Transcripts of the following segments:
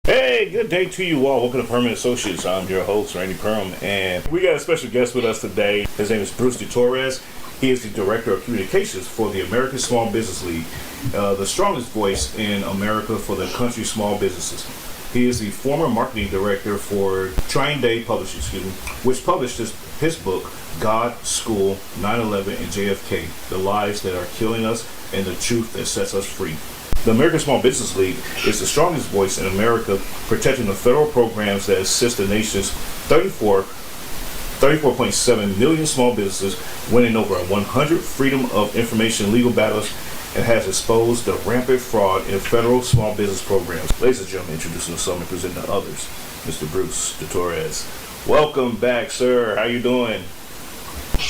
Hey, good day to you all. Welcome to Purham Associates. I'm your host, Randy Purham, and we got a special guest with us today. His name is Torres. He is the Director of Communications for the American Small Business League, the strongest voice in America for the country's small businesses. He is the former marketing director for Trying Day Publishing, which published his book, God, School, 9/11, and JFK, The Lies That Are Killing Us and the Truth That Sets Us Free. The American Small Business League is the strongest voice in America, protecting the federal programs that assist the nation's 34.7 million small businesses, winning over 100 freedom of information legal battles, and has exposed the rampant fraud in federal small business programs. Ladies and gentlemen, introducing some and presenting to others, Mr. Bruce Torres. Welcome back, sir. How you doing?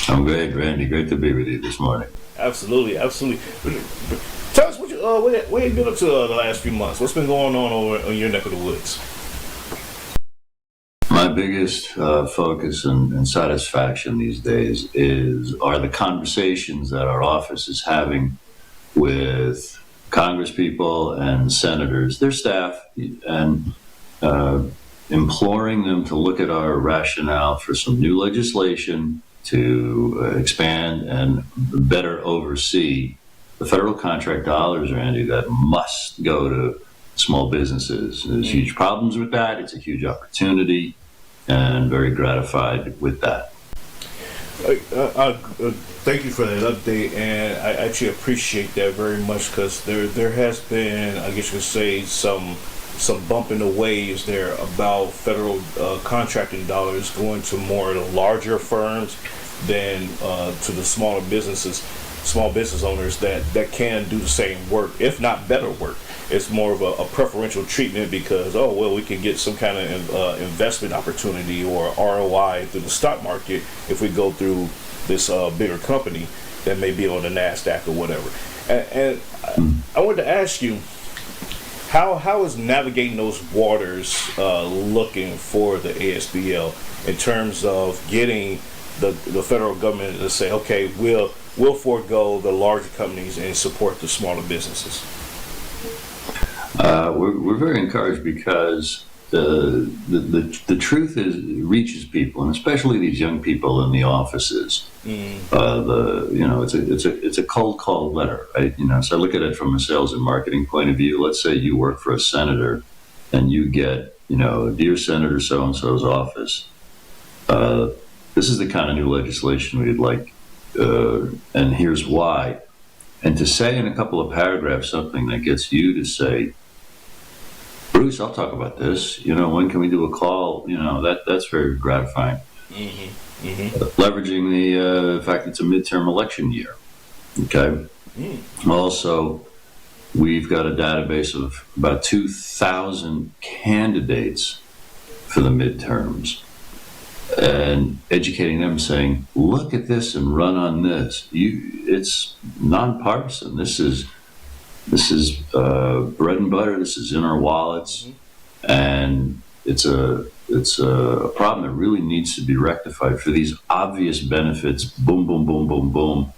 I'm great, Randy. Great to be with you this morning. Absolutely. Tell us what you been up to the last few months. What's been going on over in your neck of the woods? My biggest focus and satisfaction these days are the conversations that our office is having with Congress people and senators, their staff, and imploring them to look at our rationale for some new legislation to expand and better oversee the federal contract dollars, Randy, that must go to small businesses. There's huge problems with that. It's a huge opportunity, and very gratified with that. Thank you for that update, and I actually appreciate that very much, because there has been, I guess you could say, some bump in the waves there about federal contracting dollars going to more larger firms than to the small business owners that can do the same work, if not better work. It's more of a preferential treatment because, we can get some kind of investment opportunity or ROI through the stock market if we go through this bigger company that may be on the NASDAQ or whatever. And I wanted to ask you, how is navigating those waters looking for the ASBL in terms of getting the federal government to say, okay, we'll forego the larger companies and support the smaller businesses? We're very encouraged because the truth reaches people, and especially these young people in the offices. It's a cold call letter, right? So I look at it from a sales and marketing point of view. Let's say you work for a senator, and you get, dear Senator so and so's office. This is the kind of new legislation we'd like. And here's why. And to say in a couple of paragraphs something that gets you to say, Bruce, I'll talk about this. When can we do a call? That's very gratifying. Leveraging the fact it's a midterm election year. Okay. Also, we've got a database of about 2,000 candidates for the midterms, and educating them, saying, look at this and run on this. It's nonpartisan. This is bread and butter. This is in our wallets, and it's a problem that really needs to be rectified for these obvious benefits. Boom, boom, boom, boom, boom.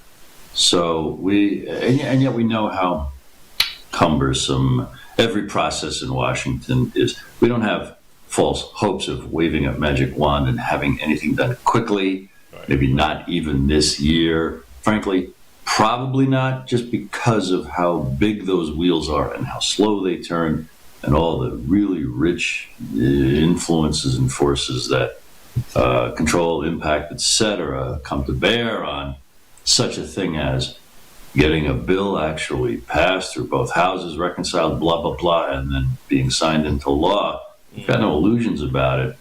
So and yet we know how cumbersome every process in Washington is. We don't have false hopes of waving a magic wand and having anything done quickly, right. Maybe not even this year. Frankly, probably not, just because of how big those wheels are and how slow they turn, and all the really rich influences and forces that control, impact, etc., come to bear on such a thing as getting a bill actually passed through both houses, reconciled, blah, blah, blah, and then being signed into law. We've got no illusions about it.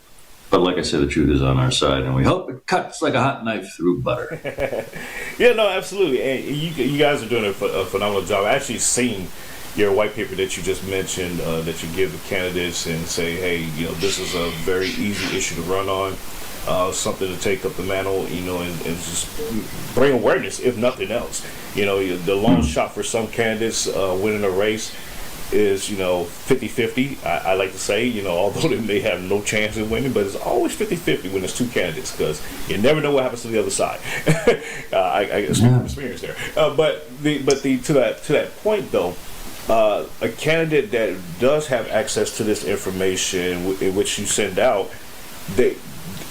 But like I said, the truth is on our side, and we hope it cuts like a hot knife through butter. Yeah, no, absolutely. And you guys are doing a phenomenal job. I actually seen your white paper that you just mentioned, that you give the candidates and say, hey, this is a very easy issue to run on, something to take up the mantle, and just bring awareness, if nothing else. The long shot for some candidates winning a race is 50-50. I like to say, although they may have no chance of winning, but it's always 50-50 when there's two candidates, because you never know what happens to the other side. I speak from experience there. But to that point though, a candidate that does have access to this information, in which you send out, they,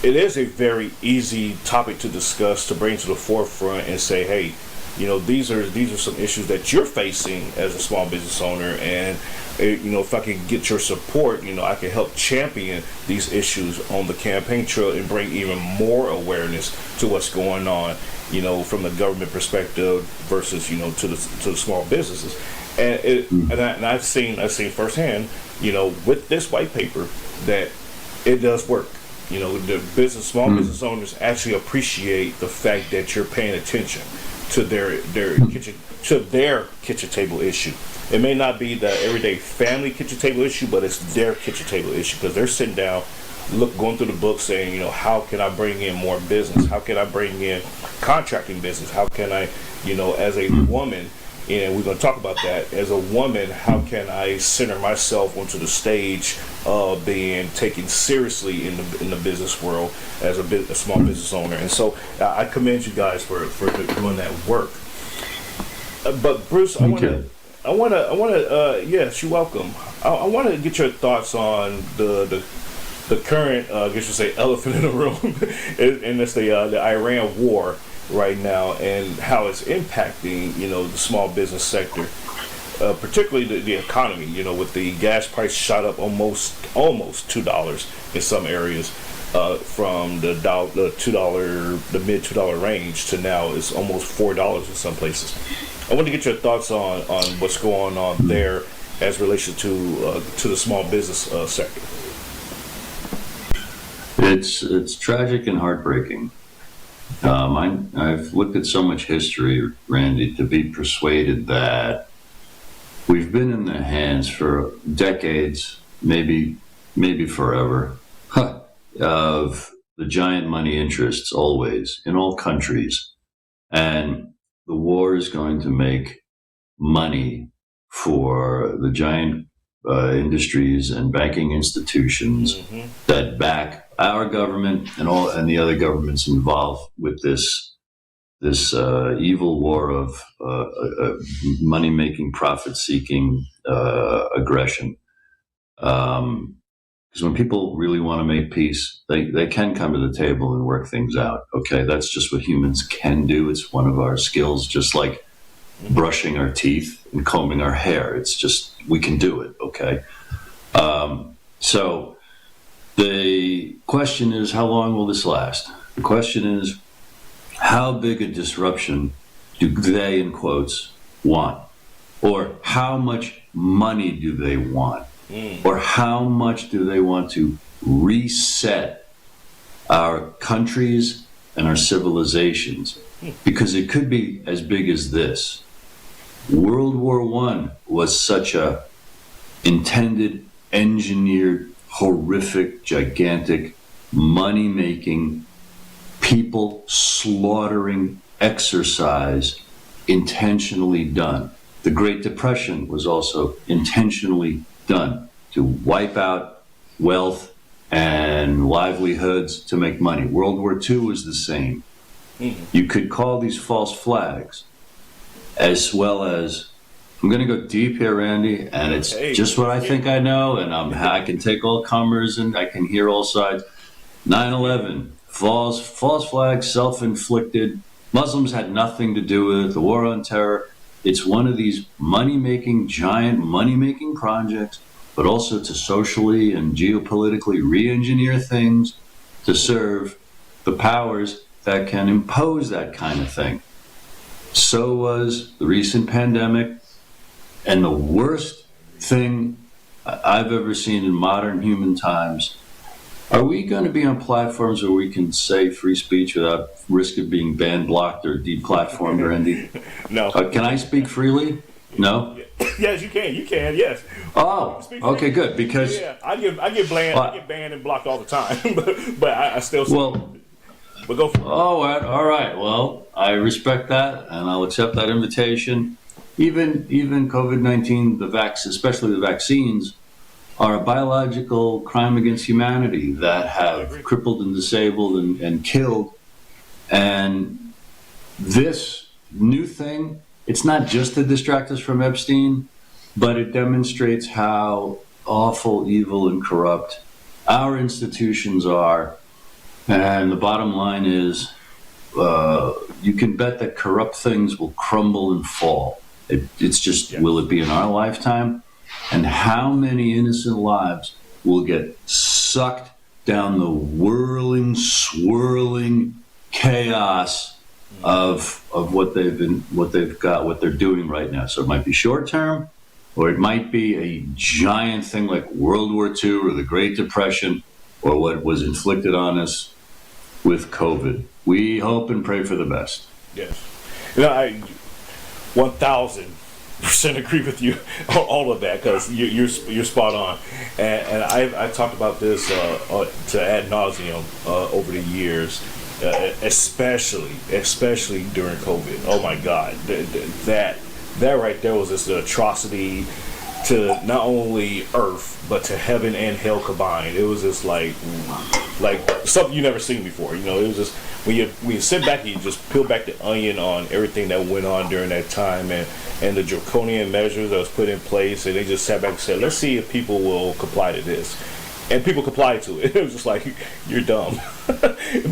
it is a very easy topic to discuss, to bring to the forefront and say, hey, these are some issues that you're facing as a small business owner, and if I can get your support, I can help champion these issues on the campaign trail and bring even more awareness to what's going on, from the government perspective versus to the small businesses. And I've seen firsthand, with this white paper, that it does work. The small business owners actually appreciate the fact that you're paying attention to their kitchen table issue. It may not be the everyday family kitchen table issue, but it's their kitchen table issue, because they're sitting down, going through the book, saying, how can I bring in more business? How can I bring in contracting business? How can I, as a woman, and we're going to talk about that, as a woman, how can I center myself onto the stage of being taken seriously in the business world as a small business owner? And so I commend you guys for doing that work. But Bruce, I want to, yes, you're welcome. I want to get your thoughts on the current, I guess you say, elephant in the room, and it's the Iran war right now, and how it's impacting the small business sector, particularly the economy. With the gas price shot up almost $2 in some areas, from the mid $2 range to now it's almost $4 in some places. I want to get your thoughts on what's going on there as relation to the small business sector. It's tragic and heartbreaking. I've looked at so much history, Randy, to be persuaded that we've been in their hands for decades, maybe forever, of the giant money interests, always in all countries, and the war is going to make money for the giant industries and banking institutions that back our government and the other governments involved with this evil war of money-making, profit-seeking aggression. Because when people really want to make peace, they can come to the table and work things out. Okay, that's just what humans can do. It's one of our skills, just like brushing our teeth and combing our hair. It's just, we can do it. Okay. So the question is, how long will this last? The question is, how big a disruption do they, in quotes, want? Or how much money do they want? Or how much do they want to reset our countries and our civilizations? Because it could be as big as this. World War I was such a intended, engineered, horrific, gigantic, money-making, people slaughtering exercise, intentionally done. The Great Depression was also intentionally done to wipe out wealth and livelihoods to make money. World War II was the same. You could call these false flags, as well as, I'm going to go deep here, Randy, and it's just what I think I know, and I can take all comers and I can hear all sides. 9/11, false flags, self-inflicted. Muslims had nothing to do with it. The war on terror. It's one of these giant money-making projects, but also to socially and geopolitically re-engineer things to serve the powers that can impose that kind of thing. So was the recent pandemic, and the worst thing I've ever seen in modern human times. Are we going to be on platforms where we can say free speech without risk of being banned, blocked, or deplatformed, or anything? No. Can I speak freely? No? Yes, you can. You can. Yes. Oh, okay, good. Because I get banned and blocked all the time, but I still. Well, but go for it. Oh, all right. Well, I respect that, and I'll accept that invitation. Even COVID-19, especially the vaccines, are a biological crime against humanity that have crippled and disabled and killed. And this new thing, it's not just to distract us from Epstein. but it demonstrates how awful, evil, and corrupt our institutions are. And the bottom line is, you can bet that corrupt things will crumble and fall. It's just, will it be in our lifetime? And how many innocent lives will get sucked down the whirling, swirling chaos of what they're doing right now? So it might be short term, or it might be a giant thing like World War II or the Great Depression, or what was inflicted on us with COVID. We hope and pray for the best. Yes. I 1,000% agree with you on all of that, because you're spot on. And I talked about this to ad nauseum over the years, especially during COVID. Oh my God, that right there was just an atrocity to not only earth but to heaven and hell combined. It was just like something you never seen before. It was just when you sit back and you just peel back the onion on everything that went on during that time, and the draconian measures that was put in place, and they just sat back and said, let's see if people will comply to this. And people complied to it. It was just like, you're dumb.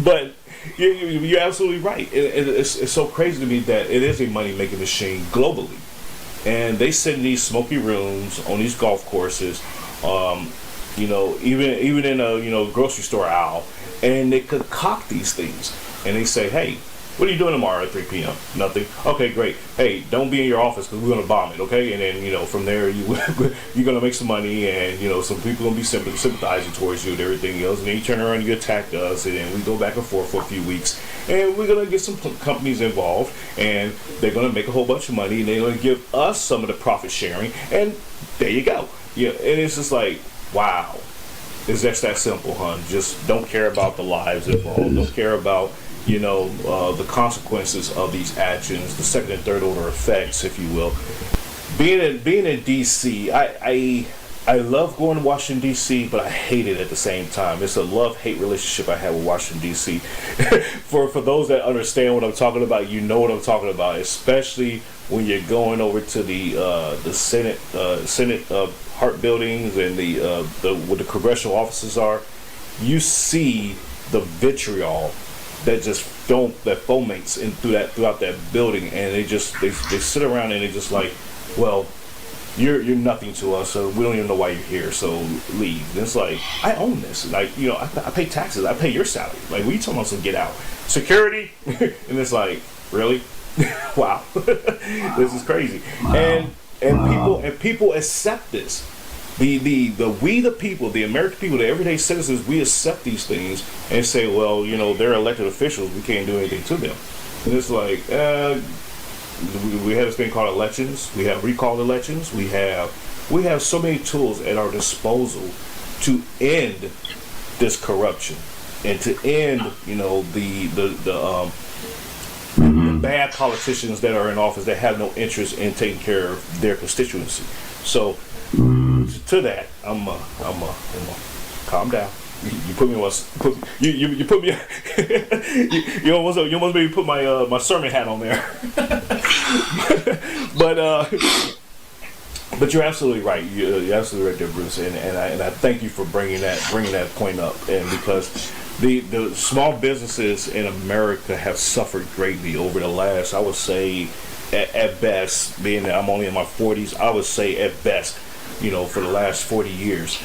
But you're absolutely right. It's so crazy to me that it is a money-making machine globally. And they sit in these smoky rooms on these golf courses, even in a grocery store aisle, and they concoct these things. And they say, hey, what are you doing tomorrow at 3 p.m.? Nothing. Okay, great. Hey, don't be in your office because we're going to bomb it, okay? And then, from there, you're going to make some money, and, some people are going to be sympathizing towards you and everything else. And then you turn around and you attack us, and then we go back and forth for a few weeks. And we're going to get some companies involved, and they're going to make a whole bunch of money, and they're going to give us some of the profit sharing, and there you go. Yeah, and it's just like, wow. It's just that simple, hon. Just don't care about the lives involved. Don't care about the consequences of these actions, the second and third order effects, if you will. Being in D.C., I love going to Washington, D.C., but I hate it at the same time. It's a love-hate relationship I have with Washington, D.C. For those that understand what I'm talking about, you know what I'm talking about, especially when you're going over to the Senate Hart buildings and where the congressional offices are. You see the vitriol that just fomates throughout that building, and they sit around and they just like, well, you're nothing to us, so we don't even know why you're here, so leave. And it's like, I own this. Like, I pay taxes, I pay your salary. Like, what are you talking about? Some get out security? And it's like, really? Wow. This is crazy. Wow. And people accept this. We the people, the American people, the everyday citizens, we accept these things and say, well, they're elected officials, we can't do anything to them. And it's like, we have this thing called elections. We have recall elections. We have so many tools at our disposal to end this corruption and to end, the bad politicians that are in office that have no interest in taking care of their constituency. So to that, I'm calm down. You put me on. You put me. You almost made me put my sermon hat on there. But you're absolutely right. You're absolutely right there, Bruce. And I thank you for bringing that point up. And because the small businesses in America have suffered greatly over the last, I would say, at best, being that I'm only in my 40s, I would say at best, for the last 40 years.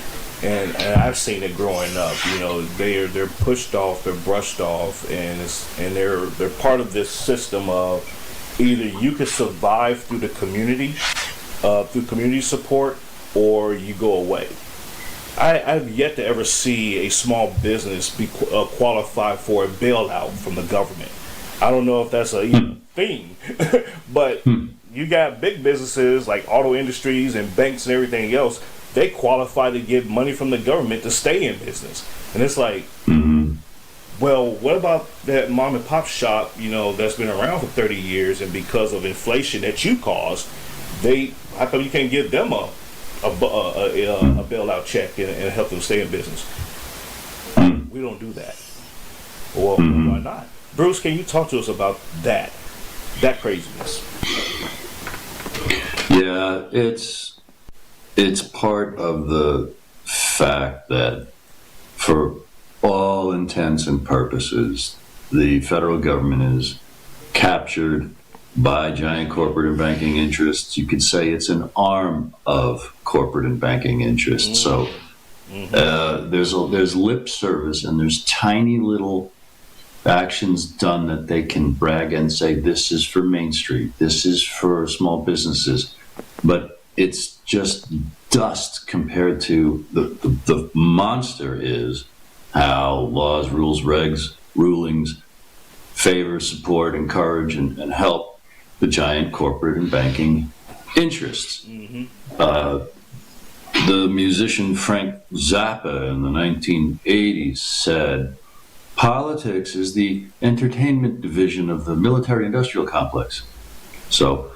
And I've seen it growing up. They're pushed off, they're brushed off, and they're part of this system of either you can survive through the community, through community support, or you go away. I've yet to ever see a small business be qualified for a bailout from the government. I don't know if that's a thing, but you got big businesses like auto industries and banks and everything else. They qualify to get money from the government to stay in business. And it's like, well, what about that mom and pop shop, that's been around for 30 years, and because of inflation that you caused, how come you can't give them a bailout check and help them stay in business? We don't do that. Well, why not? Bruce, can you talk to us about that craziness? Yeah, it's it's part of the fact that, for all intents and purposes, the federal government is captured by giant corporate and banking interests. You could say it's an arm of corporate and banking interests. So there's lip service, and there's tiny little actions done that they can brag and say, this is for Main Street, this is for small businesses, but it's just dust compared to the monster is how laws, rules, regs, rulings favor, support, encourage, and help the giant corporate and banking interests. The musician Frank Zappa in the 1980s said, politics is the entertainment division of the military-industrial complex. So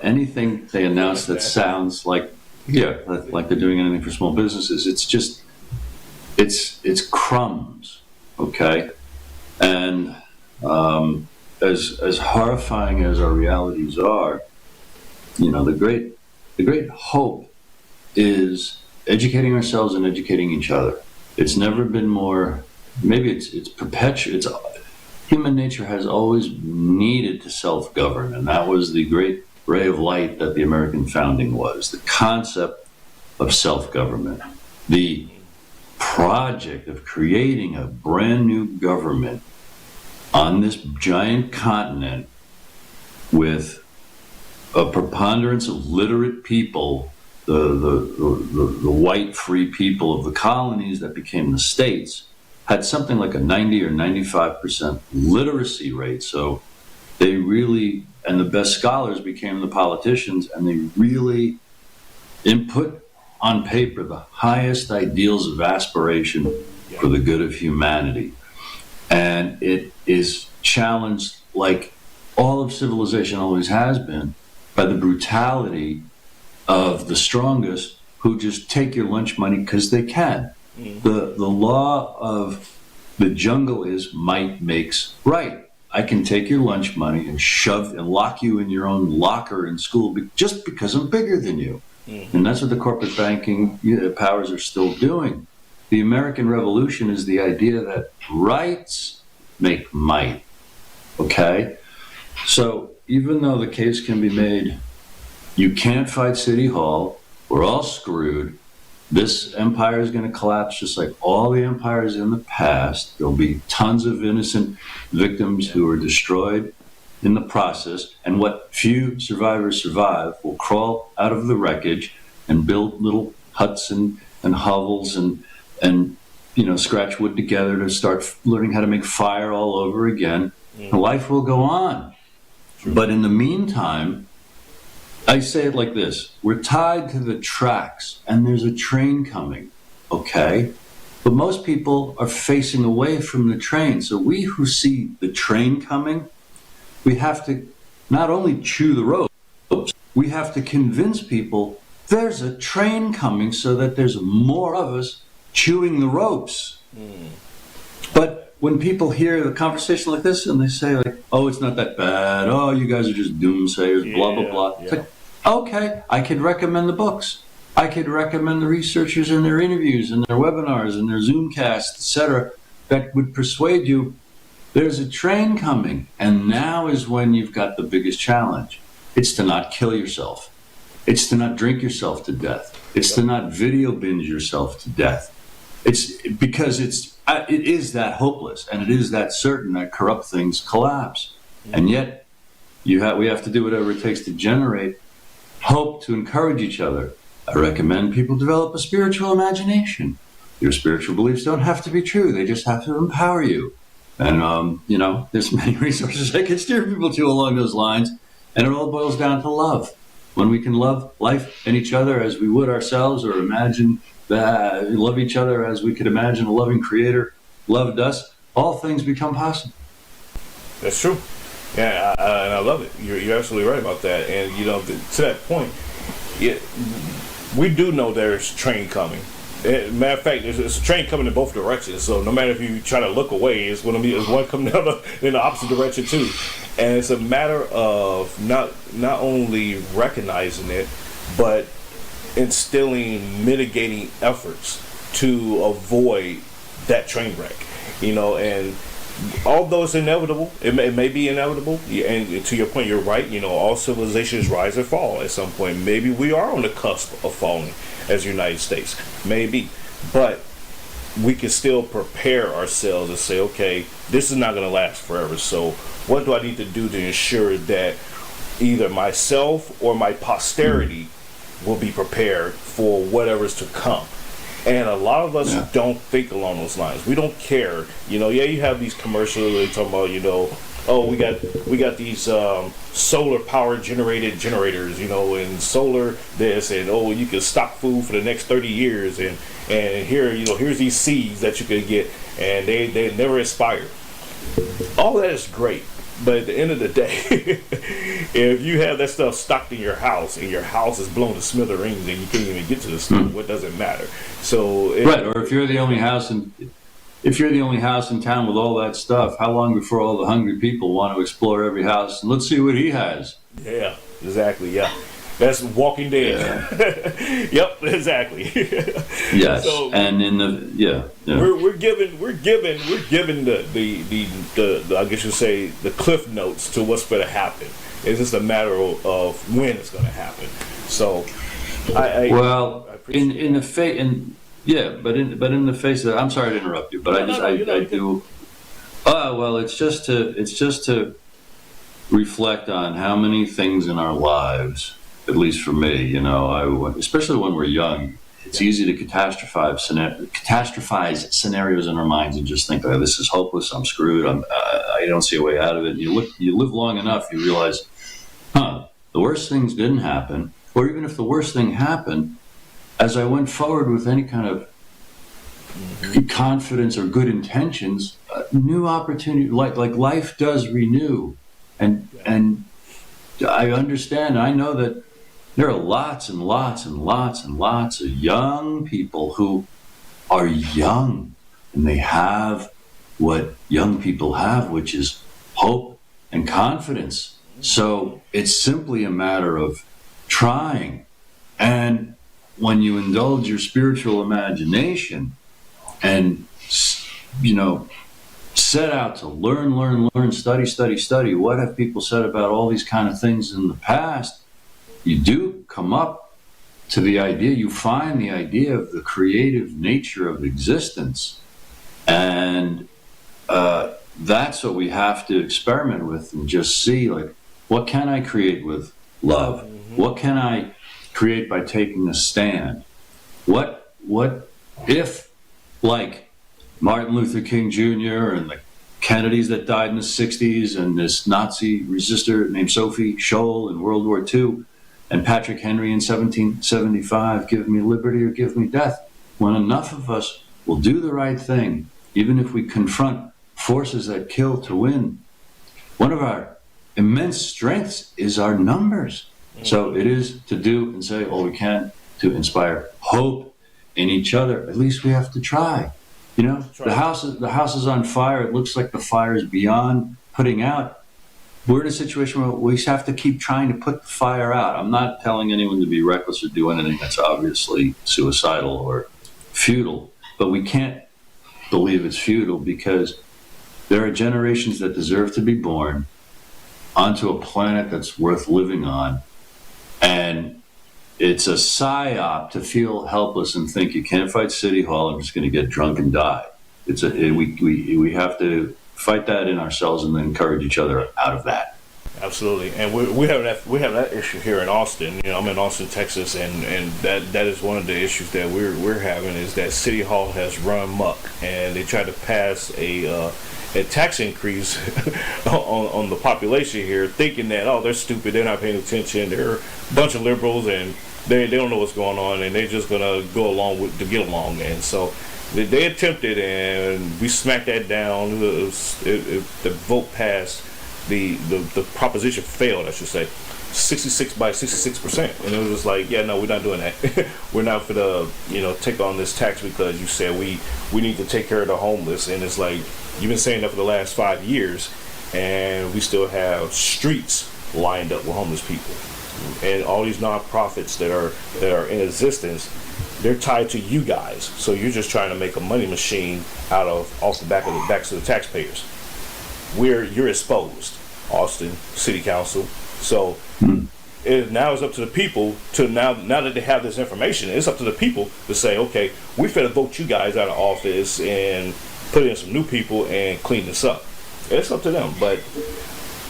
anything they announce that sounds like, like they're doing anything for small businesses, it's just, it's crumbs, okay? And as horrifying as our realities are, the great hope is educating ourselves and educating each other. It's never been more, maybe it's perpetual. Human nature has always needed to self-govern, and that was the great ray of light that the American founding was, the concept of self-government, the project of creating a brand new government on this giant continent with a preponderance of literate people, the white free people of the colonies that became the states, had something like a 90 or 95% literacy rate. So they really, and the best scholars became the politicians, and they really input on paper the highest ideals of aspiration for the good of humanity. And it is challenged, like all of civilization always has been, by the brutality of the strongest, who just take your lunch money because they can. The law of the jungle is might makes right. I can take your lunch money and shove and lock you in your own locker in school just because I'm bigger than you. And that's what the corporate banking powers are still doing. The American Revolution is the idea that rights make might, okay? So even though the case can be made, you can't fight City Hall, we're all screwed, this empire is going to collapse just like all the empires in the past. There'll be tons of innocent victims who are destroyed in the process, and what few survivors survive will crawl out of the wreckage and build little huts and hovels and scratch wood together to start learning how to make fire all over again. Life will go on. But in the meantime, I say it like this: we're tied to the tracks and there's a train coming, okay? But most people are facing away from the train. So we who see the train coming, we have to not only chew the ropes, we have to convince people there's a train coming so that there's more of us chewing the ropes. But when people hear the conversation like this and they say like, oh, it's not that bad, oh, you guys are just doomsayers, blah, blah, blah. It's like, okay, I could recommend the books. I could recommend the researchers and their interviews and their webinars and their Zoomcasts, etc., that would persuade you there's a train coming. And now is when you've got the biggest challenge. It's to not kill yourself. It's to not drink yourself to death. It's to not video binge yourself to death. It's because it is that hopeless, and it is that certain that corrupt things collapse. And yet we have to do whatever it takes to generate hope, to encourage each other. I recommend people develop a spiritual imagination. Your spiritual beliefs don't have to be true. They just have to empower you. And, there's many resources I can steer people to along those lines. And it all boils down to love. When we can love life and each other as we would ourselves, or imagine that love each other as we could imagine a loving creator loved us, all things become possible. That's true. Yeah, and I love it. You're absolutely right about that. And, to that point, we do know there's a train coming. Matter of fact, there's a train coming in both directions. So no matter if you try to look away, it's going to be one coming down in the opposite direction too. And it's a matter of not only recognizing it, but instilling mitigating efforts to avoid that train wreck, and although it's inevitable, it may be inevitable, and to your point, you're right, all civilizations rise and fall at some point. Maybe we are on the cusp of falling as the United States, maybe, but we can still prepare ourselves and say, okay, this is not going to last forever, so what do I need to do to ensure that either myself or my posterity will be prepared for whatever's to come? And a lot of us don't think along those lines. We don't care. You have these commercials they talk about, oh, we got these solar power generated generators, and solar this, and oh, you can stock food for the next 30 years, and here, here's these seeds that you can get, and they never expire. All that is great. But at the end of the day, if you have that stuff stocked in your house and your house is blown to smithereens and you can't even get to the store, what does it matter? So right, or if you're the only house in town with all that stuff, how long before all the hungry people want to explore every house and let's see what he has? Yeah, exactly. Yeah, that's Walking Dead. Yeah. Yep, exactly. Yes, so, and in the we're given the I guess you say the cliff notes to what's going to happen. It's just a matter of when it's going to happen. So, in the face of that, I'm sorry to interrupt you, but I do. Well, it's just to reflect on how many things in our lives, at least for me, especially when we're young, it's easy to catastrophize scenarios in our minds and just think, oh, this is hopeless, I'm screwed, I don't see a way out of it. And you live long enough, you realize, the worst things didn't happen, or even if the worst thing happened, as I went forward with any kind of confidence or good intentions, new opportunity, like life does renew, and I understand. I know that there are lots and lots and lots and lots of young people who are young, and they have what young people have, which is hope and confidence. So it's simply a matter of trying, and when you indulge your spiritual imagination and, set out to learn, study, what have people said about all these kind of things in the past, you do come up to the idea, you find the idea of the creative nature of existence. And that's what we have to experiment with and just see, like, what can I create with love? What can I create by taking a stand? What if, like Martin Luther King Jr. and the Kennedys that died in the 60s and this Nazi resistor named Sophie Scholl in World War II and Patrick Henry in 1775, give me liberty or give me death, when enough of us will do the right thing, even if we confront forces that kill to win, one of our immense strengths is our numbers. So it is to do and say all we can to inspire hope in each other. At least we have to try. The house is on fire. It looks like the fire is beyond putting out. We're in a situation where we have to keep trying to put the fire out. I'm not telling anyone to be reckless or do anything that's obviously suicidal or futile, but we can't believe it's futile because there are generations that deserve to be born onto a planet that's worth living on. And it's a psyop to feel helpless and think you can't fight City Hall, I'm just going to get drunk and die. We have to fight that in ourselves and then encourage each other out of that. Absolutely, and we have that issue here in Austin. I'm in Austin, Texas, and that is one of the issues that we're having is that City Hall has run amok, and they tried to pass a tax increase on the population here, thinking that they're stupid, they're not paying attention, they're a bunch of liberals, and they don't know what's going on, and they're just gonna go along to get along, and so they attempted, and we smacked that down. The vote passed. The proposition failed, I should say, 66%, and it was just like, yeah, no, we're not doing that. We're not for the take on this tax because you said we need to take care of the homeless, and it's like you've been saying that for the last 5 years, and we still have streets lined up with homeless people. And all these nonprofits that are in existence, they're tied to you guys. So you're just trying to make a money machine off the backs of the taxpayers. Where you're exposed, Austin City Council. So now it's up to the people to now that they have this information, it's up to the people to say, okay, we finna vote you guys out of office and put in some new people and clean this up. It's up to them, but.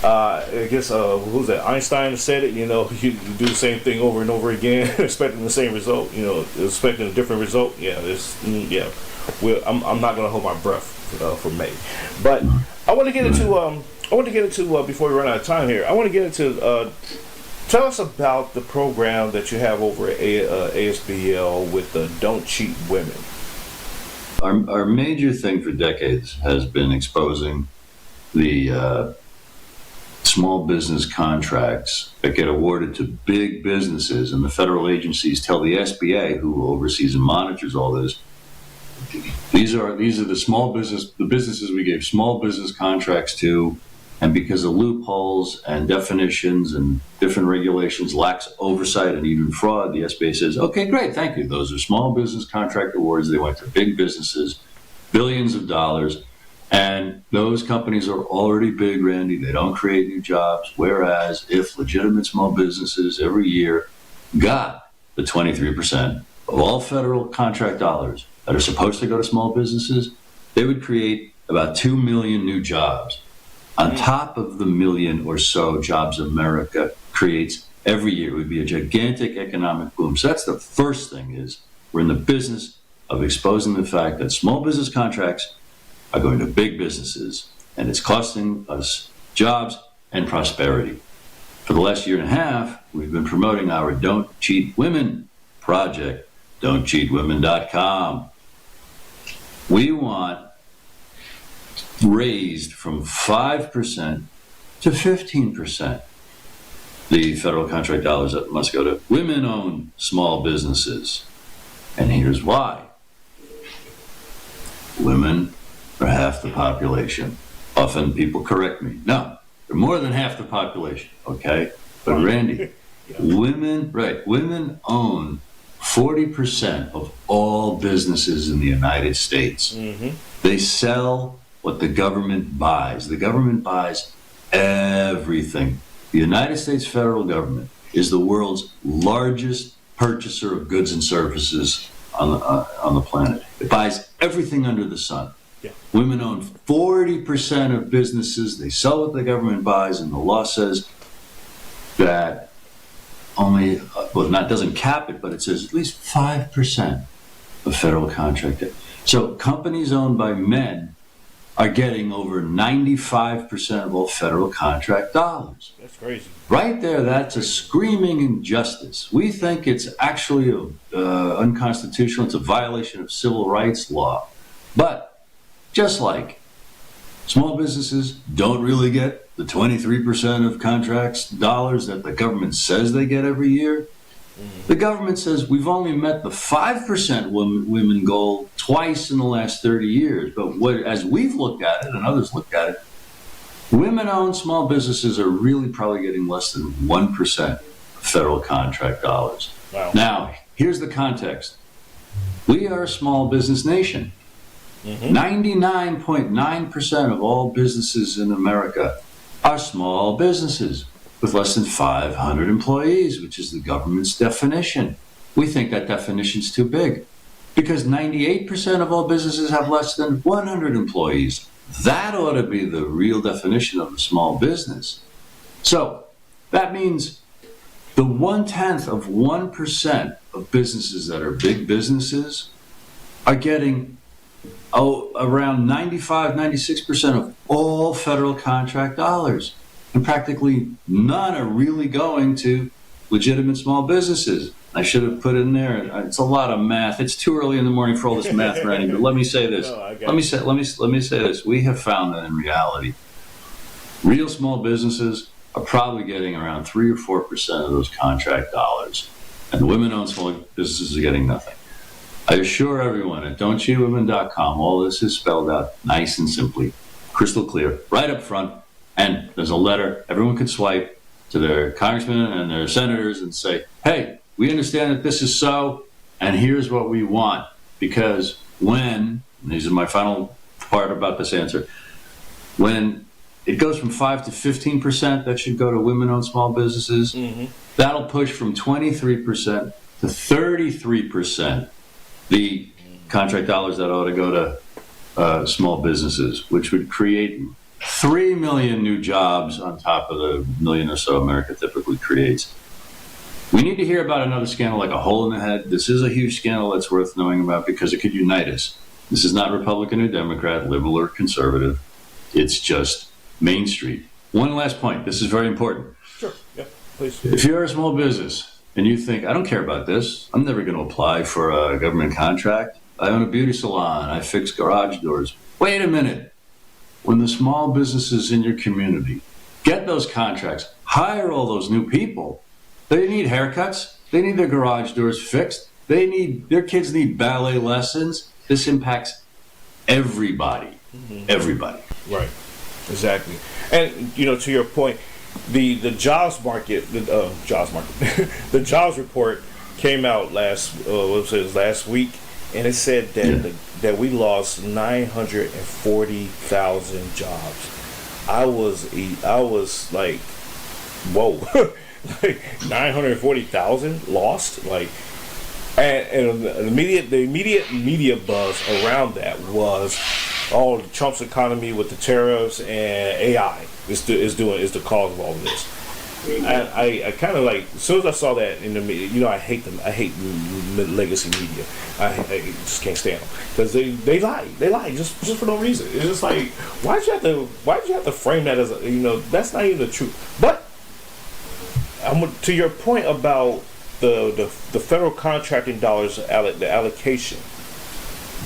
I guess who's that? Einstein said it. You do the same thing over and over again, expecting the same result. Expecting a different result. Yeah, I'm not gonna hold my breath for May, but I want to get into. Before we run out of time here, I want to get into. Tell us about the program that you have over at ASBL with the Don't Cheat Women. Our major thing for decades has been exposing the small business contracts that get awarded to big businesses, and the federal agencies tell the SBA, who oversees and monitors all this, these are the businesses we gave small business contracts to, and because of loopholes and definitions and different regulations, lax oversight and even fraud, the SBA says, okay, great, thank you. Those are small business contract awards. They went to big businesses, billions of dollars. And those companies are already big, Randy. They don't create new jobs. Whereas if legitimate small businesses every year got the 23% of all federal contract dollars that are supposed to go to small businesses, they would create about 2 million new jobs on top of the million or so jobs America creates every year. It would be a gigantic economic boom. So that's the first thing, is we're in the business of exposing the fact that small business contracts are going to big businesses, and it's costing us jobs and prosperity. For the last year and a half, we've been promoting our Don't Cheat Women project, don'tcheatwomen.com. We want raised from 5% to 15% the federal contract dollars that must go to women-owned small businesses. And here's why. Women are half the population. Often people correct me. No, they're more than half the population, okay? But Randy, women own 40% of all businesses in the United States. Mm-hmm. They sell what the government buys. The government buys everything. The United States federal government is the world's largest purchaser of goods and services on the planet. It buys everything under the sun. Yeah. Women own 40% of businesses. They sell what the government buys, and the law says that doesn't cap it, but it says at least 5% of federal contract. So companies owned by men are getting over 95% of all federal contract dollars. That's crazy. Right there, that's a screaming injustice. We think it's actually unconstitutional. It's a violation of civil rights law. But just like small businesses don't really get the 23% of contracts dollars that the government says they get every year, the government says we've only met the 5% women goal twice in the last 30 years. But as we've looked at it and others looked at it, women-owned small businesses are really probably getting less than 1% of federal contract dollars. Wow. Now, here's the context. We are a small business nation. 99.9% of all businesses in America are small businesses with less than 500 employees, which is the government's definition. We think that definition's too big because 98% of all businesses have less than 100 employees. That ought to be the real definition of a small business. So that means the 0.1% of businesses that are big businesses are getting around 96% of all federal contract dollars. And practically none are really going to legitimate small businesses. I should have put in there, it's a lot of math. It's too early in the morning for all this math, Randy, but let me say this. Let me say this. We have found that in reality, real small businesses are probably getting around 3 or 4% of those contract dollars. And women-owned small businesses are getting nothing. I assure everyone at don'tcheatwomen.com, all this is spelled out nice and simply, crystal clear, right up front. And there's a letter everyone can swipe to their congressmen and their senators and say, hey, we understand that this is so, and here's what we want. Because when, and these are my final part about this answer, when it goes from 5 to 15%, that should go to women-owned small businesses. Mm-hmm. That'll push from 23% to 33% the contract dollars that ought to go to small businesses, which would create 3 million new jobs on top of the million or so America typically creates. We need to hear about another scandal like a hole in the head. This is a huge scandal that's worth knowing about because it could unite us. This is not Republican or Democrat, liberal or conservative. It's just Main Street. One last point. This is very important. Sure. Yeah, please. If you're a small business and you think, I don't care about this, I'm never going to apply for a government contract. I own a beauty salon. I fix garage doors. Wait a minute. When the small businesses in your community get those contracts, hire all those new people. They need haircuts. They need their garage doors fixed. Their kids need ballet lessons. This impacts everybody. Mm-hmm. Everybody. Right. Exactly. And, to your point, the jobs market, the jobs report came out last week, and it said that that we lost 940,000 jobs. I was like, whoa, like 940,000 lost, like, and the immediate media buzz around that was, oh, Trump's economy with the tariffs and AI is the cause of all of this. I kind of like, as soon as I saw that in the media, I hate legacy media. I just can't stand them because they lie just for no reason. It's just like, why'd you have to frame that as that's not even the truth. But to your point about the federal contracting dollars, the allocation,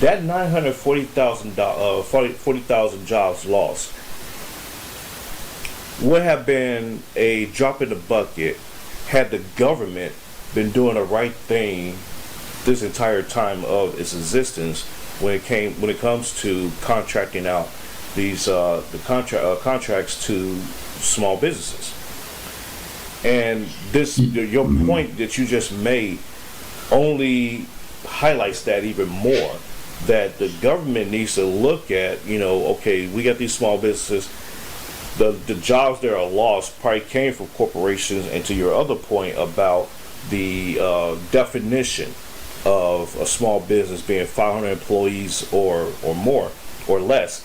that 40,000 jobs lost would have been a drop in the bucket had the government been doing the right thing this entire time of its existence when it comes to contracting out these contracts to small businesses. And this, your point that you just made, only highlights that even more. That the government needs to look at, okay, we got these small businesses. The jobs that are lost probably came from corporations. And to your other point about the definition of a small business being 500 employees or more or less,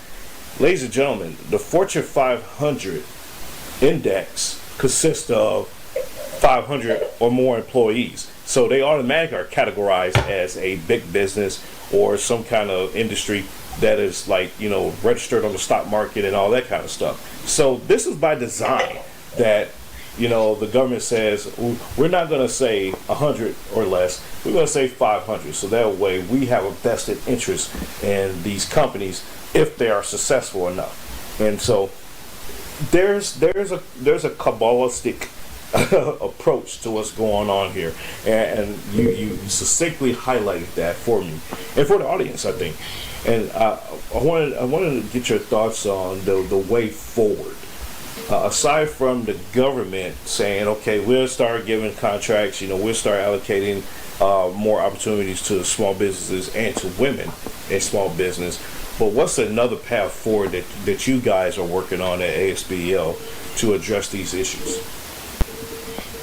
ladies and gentlemen, the Fortune 500 index consists of 500 or more employees. So they automatically are categorized as a big business or some kind of industry that is like, registered on the stock market and all that kind of stuff. So this is by design that, the government says, we're not going to say 100 or less, we're going to say 500. So that way we have a vested interest in these companies if they are successful enough. And so there's a Kabbalistic approach to what's going on here, and you succinctly highlighted that for me and for the audience, I think. And I wanted to get your thoughts on the way forward. Aside from the government saying, okay, we'll start giving contracts, we'll start allocating more opportunities to small businesses and to women in small business. But what's another path forward that you guys are working on at ASBL to address these issues?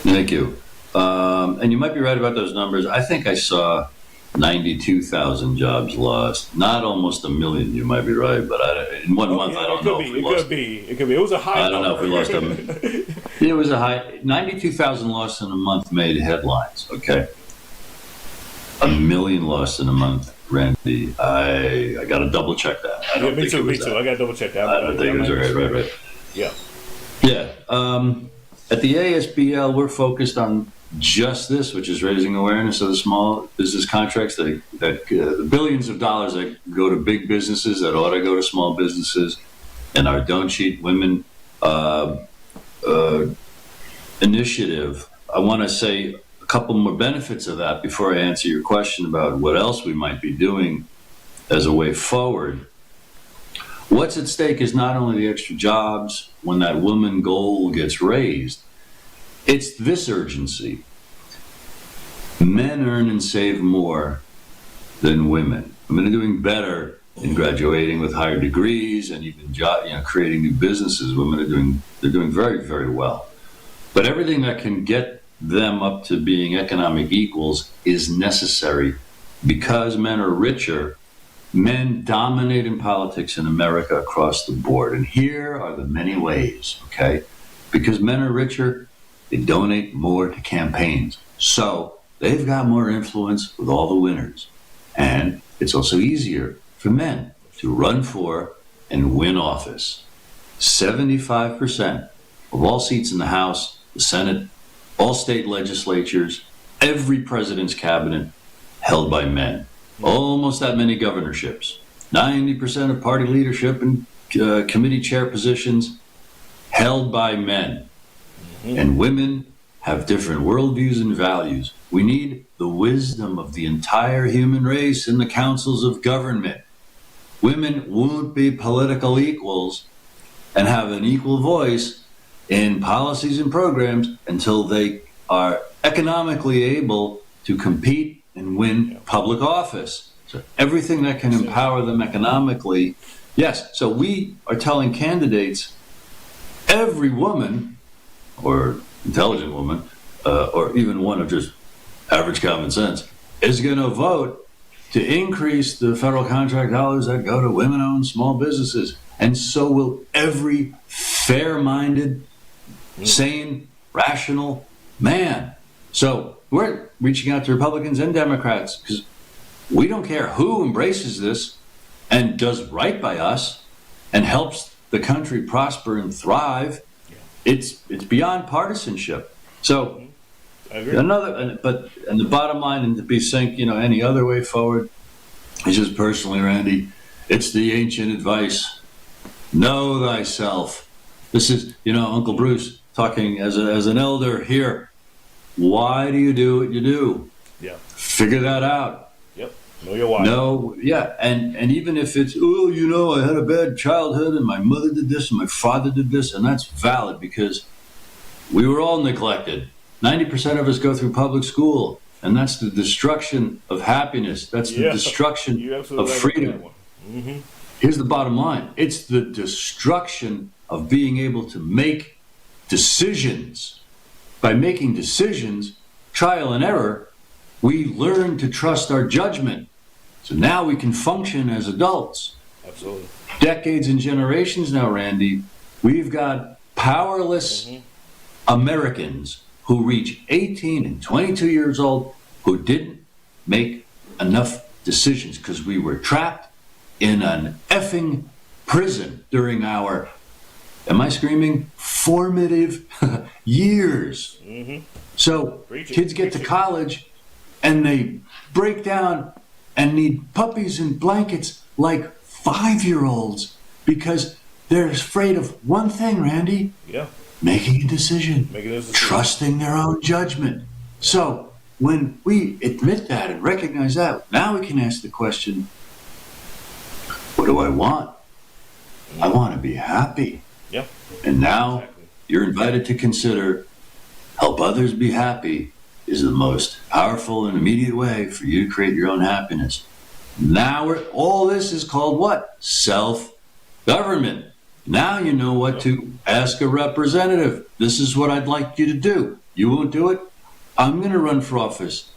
Thank you. And you might be right about those numbers. I think I saw 92,000 jobs lost, not almost a million. You might be right, but in one month, I don't know. It could be. It was a high. I don't know if we lost them. It was a high. 92,000 lost in a month made headlines. Okay, a million lost in a month, Randy. I got to double check that. Me too. I got to double check that. I don't think it was right. Yeah. At the ASBL, we're focused on just this, which is raising awareness of the small business contracts, that the billions of dollars that go to big businesses that ought to go to small businesses, and our Don't Cheat Women initiative. I want to say a couple more benefits of that before I answer your question about what else we might be doing as a way forward. What's at stake is not only the extra jobs when that woman goal gets raised, It's this urgency. Men earn and save more than women. Women are doing better in graduating with higher degrees and even creating new businesses. Women are doing very, very well. But everything that can get them up to being economic equals is necessary because men are richer. Men dominate in politics in America across the board. And here are the many ways, okay? Because men are richer, they donate more to campaigns. So they've got more influence with all the winners. And it's also easier for men to run for and win office. 75% of all seats in the House, the Senate, all state legislatures, every president's cabinet held by men. Almost that many governorships. 90% of party leadership and committee chair positions held by men. And women have different worldviews and values. We need the wisdom of the entire human race in the councils of government. Women won't be political equals and have an equal voice in policies and programs until they are economically able to compete and win public office. So everything that can empower them economically, yes. So we are telling candidates, every woman or intelligent woman, or even one of just average common sense, is going to vote to increase the federal contract dollars that go to women-owned small businesses. And so will every fair-minded, sane, rational man. So we're reaching out to Republicans and Democrats because we don't care who embraces this and does right by us and helps the country prosper and thrive. It's beyond partisanship. So I agree. and the bottom line, and to be sync, any other way forward is just personally, Randy, it's the ancient advice: know thyself. This is, Uncle Bruce talking as an elder here. Why do you do what you do? Yeah. Figure that out. Yep. Know your why. No, yeah. And even if it's, I had a bad childhood and my mother did this and my father did this, and that's valid because we were all neglected. 90% of us go through public school, and that's the destruction of happiness. That's the destruction of freedom. Mm-hmm. Here's the bottom line. It's the destruction of being able to make decisions. By making decisions, trial and error, we learn to trust our judgment. So now we can function as adults. Absolutely. Decades and generations now, Randy, we've got powerless Americans who reach 18 and 22 years old who didn't make enough decisions because we were trapped in an effing prison during our, am I screaming, formative years. So kids get to college and they break down and need puppies and blankets like 5-year-olds because they're afraid of one thing, Randy. Yeah. Making a decision. Trusting their own judgment. So when we admit that and recognize that, now we can ask the question, what do I want? I want to be happy. Yep. And now you're invited to consider help others be happy is the most powerful and immediate way for you to create your own happiness. Now all this is called what? Self-government. Now you know what to ask a representative. This is what I'd like you to do. You won't do it? I'm going to run for office.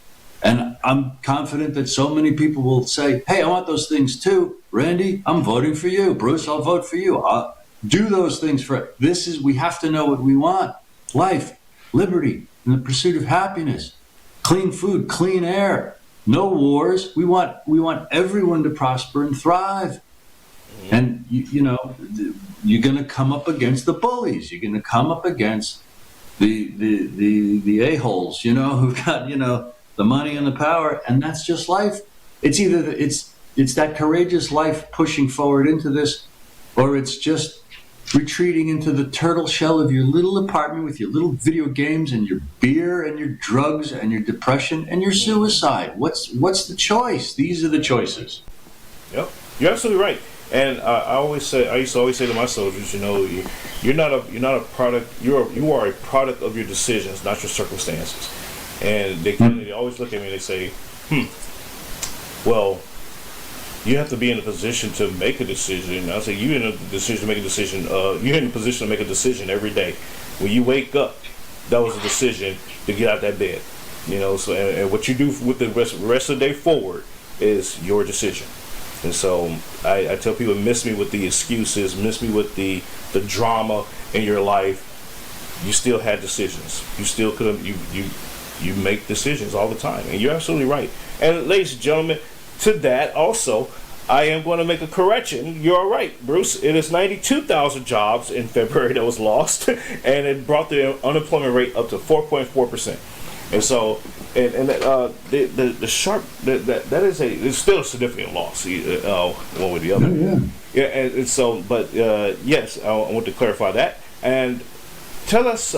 And I'm confident that so many people will say, hey, I want those things too. Randy, I'm voting for you. Bruce, I'll vote for you. I'll do those things for we have to know what we want. Life, liberty, and the pursuit of happiness. Clean food, clean air, no wars. We want everyone to prosper and thrive. And you're going to come up against the bullies. You're going to come up against the a-holes, who've got, the money and the power, and that's just life. It's either it's that courageous life pushing forward into this, or it's just retreating into the turtle shell of your little apartment with your little video games and your beer and your drugs and your depression and your suicide. What's the choice? These are the choices. Yep, you're absolutely right. And I used to always say to my soldiers, you know, you're not a product. You are a product of your decisions, not your circumstances. And they always look at me and they say, well, you have to be in a position to make a decision. I say, you're in a decision to make a decision. You're in a position to make a decision every day. When you wake up, that was a decision to get out of that bed. You know, so and what you do with the rest of the day forward is your decision. And so I tell people, miss me with the excuses, miss me with the drama in your life. You still had decisions. You still could have, you make decisions all the time. And you're absolutely right. And ladies and gentlemen, to that also, I am going to make a correction. You're all right, Bruce. It is 92,000 jobs in February that was lost, and it brought the unemployment rate up to 4.4%. And so, the sharp that is it's still a significant loss, one way or the other. Yeah. And so, but yes, I want to clarify that. And tell us,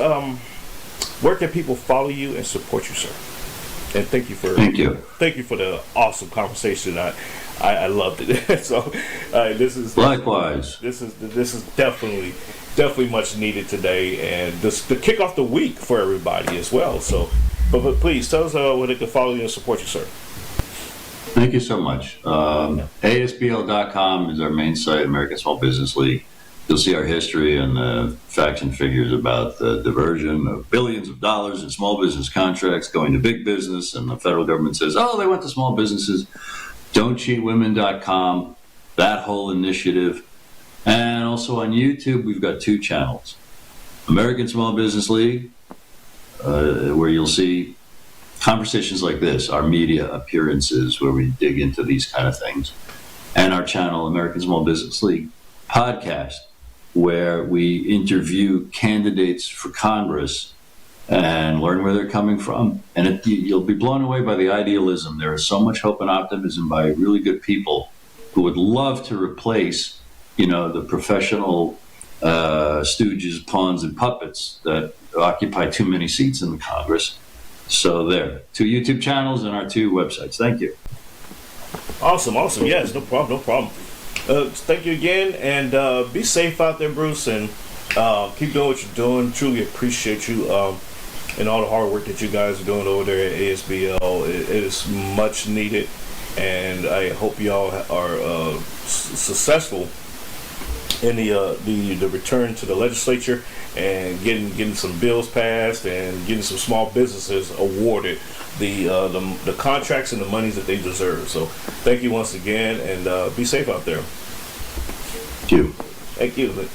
where can people follow you and support you, sir? And thank you for the awesome conversation. I loved it. So this is likewise. This is definitely much needed today, and this to kick off the week for everybody as well. So, but please tell us where they can follow you and support you, sir. Thank you so much. ASBL.com is our main site, American Small Business League. You'll see our history and the facts and figures about the diversion of billions of dollars in small business contracts going to big business, and the federal government says, oh, they went to small businesses. Don'tCheatWomen.com, that whole initiative. And also on YouTube, we've got 2 channels. American Small Business League, where you'll see conversations like this, our media appearances where we dig into these kind of things. And our channel, American Small Business League podcast, where we interview candidates for Congress and learn where they're coming from. And you'll be blown away by the idealism. There is so much hope and optimism by really good people who would love to replace, the professional stooges, pawns, and puppets that occupy too many seats in the Congress. So there, 2 YouTube channels and our 2 websites. Thank you. Awesome. Yes, no problem. Thank you again, and be safe out there, Bruce, and keep doing what you're doing. Truly appreciate you and all the hard work that you guys are doing over there at ASBL. It is much needed, and I hope y'all are successful in the return to the legislature and getting some bills passed and getting some small businesses awarded the contracts and the monies that they deserve. So thank you once again, and be safe out there. Thank you. Thank you.